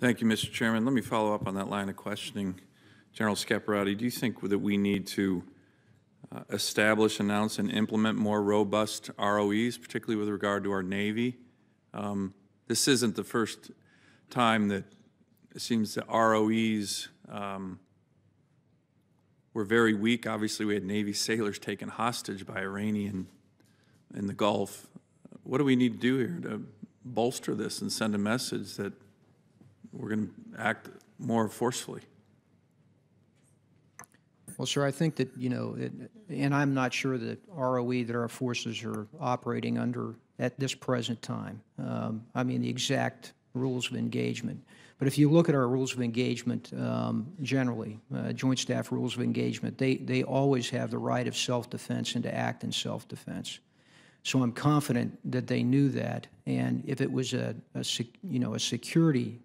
Thank you, Mr. Chairman. Let me follow up on that line of questioning. General Scaparrotti, do you think that we need to establish, announce, and implement more robust ROEs, particularly with regard to our Navy? This isn't the first time that it seems that ROEs were very weak. Obviously, we had Navy sailors taken hostage by Iranian in the Gulf. What do we need to do here to bolster this and send a message that we're going to act more forcefully? Well, sir, I think that, and I'm not sure that ROE that our forces are operating under at this present time. I mean, the exact rules of engagement. But if you look at our rules of engagement generally, Joint Staff Rules of Engagement, they always have the right of self-defense and to act in self-defense. So I'm confident that they knew that, and if it was a security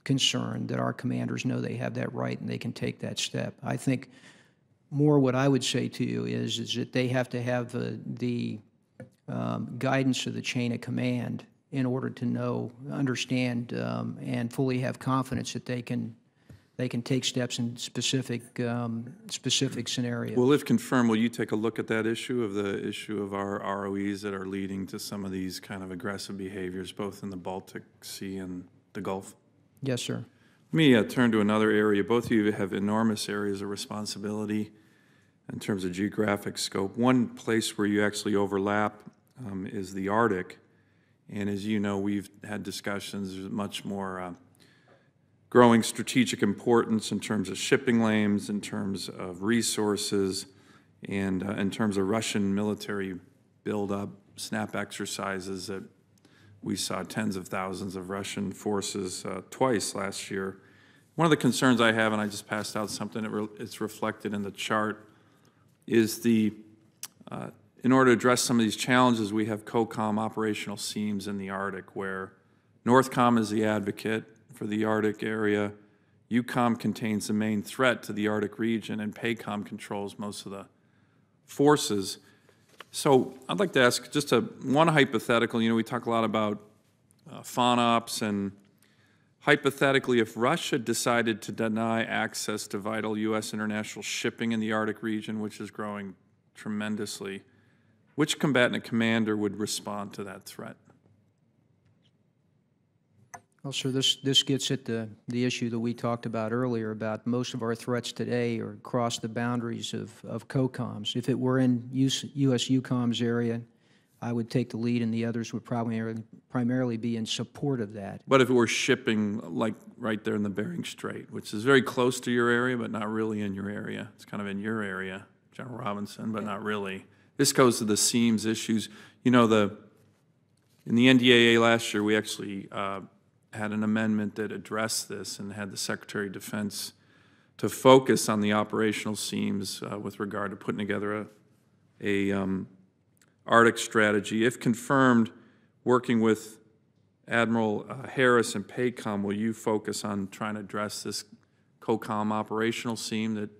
concern, that our commanders know they have that right and they can take that step. I think more what I would say to you is that they have to have the guidance of the chain of command in order to understand, and fully have confidence that they can take steps in specific scenarios. Well, if confirmed, will you take a look at that issue of our ROEs that are leading to some of these kind of aggressive behaviors, both in the Baltic Sea and the Gulf? Yes, sir. Let me turn to another area. Both of you have enormous areas of responsibility in terms of geographic scope. One place where you actually overlap is the Arctic. And as you know, we've had discussions. There's much more growing strategic importance in terms of shipping lanes, in terms of resources, and in terms of Russian military buildup, snap exercises that we saw tens of thousands of Russian forces twice last year. One of the concerns I have, and I just passed out something that it's reflected in the chart, is in order to address some of these challenges, we have COCOM operational seams in the Arctic, where NORTHCOM is the advocate for the Arctic area, EUCOM contains the main threat to the Arctic region, and PACOM controls most of the forces. So I'd like to ask just one hypothetical. We talk a lot about FONOPS, and hypothetically, if Russia decided to deny access to vital U.S. international shipping in the Arctic region, which is growing tremendously, which combatant commander would respond to that threat? Well, sir, this gets at the issue that we talked about earlier about most of our threats today are across the boundaries of COCOMs. If it were in U.S. EUCOM's area, I would take the lead, and the others would primarily be in support of that. But if it were shipping, like right there in the Bering Strait, which is very close to your area, but not really in your area. It's kind of in your area, General Robinson, but not really. This goes to the seams issues. In the NDAA last year, we actually had an amendment that addressed this and had the Secretary of Defense to focus on the operational seams with regard to putting together a Arctic strategy. If confirmed, working with Admiral Harris and PACOM, will you focus on trying to address this COCOM operational seam that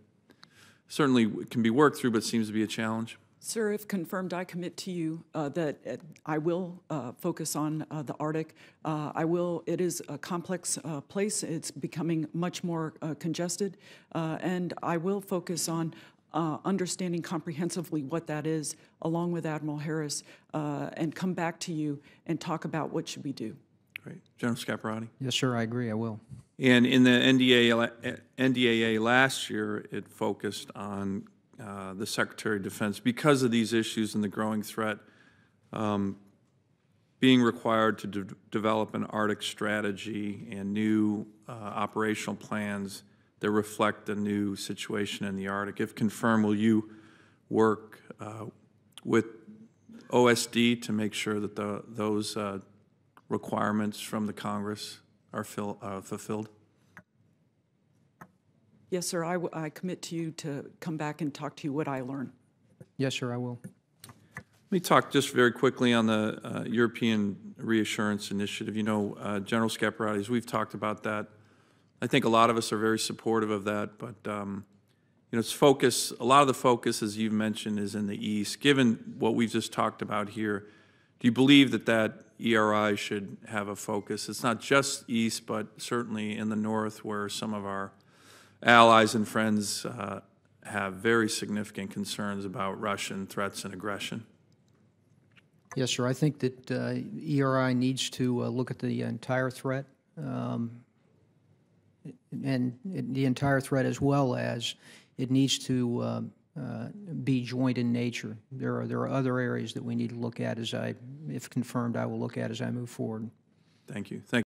certainly can be worked through but seems to be a challenge? Sir, if confirmed, I commit to you that I will focus on the Arctic. It is a complex place. It's becoming much more congested, and I will focus on understanding comprehensively what that is, along with Admiral Harris, and come back to you and talk about what should we do. Great. General Scaparrotti? Yes, sir, I agree, I will. And in the NDAA last year, it focused on the Secretary of Defense, because of these issues and the growing threat, being required to develop an Arctic strategy and new operational plans that reflect the new situation in the Arctic. If confirmed, will you work with OSD to make sure that those requirements from the Congress are fulfilled? Yes, sir. I commit to you to come back and talk to you what I learn. Yes, sir, I will. Let me talk just very quickly on the European Reassurance Initiative. General Scaparrotti, as we've talked about that, I think a lot of us are very supportive of that, but its focus, a lot of the focus, as you've mentioned, is in the East. Given what we've just talked about here, Do you believe that that ERI should have a focus? It's not just east, but certainly in the north, where some of our allies and friends have very significant concerns about Russian threats and aggression. Yes, sir. I think that ERI needs to look at the entire threat, and the entire threat, as well as it needs to be joint in nature. There are other areas that we need to look at, if confirmed, I will look at as I move forward. Thank you. Thank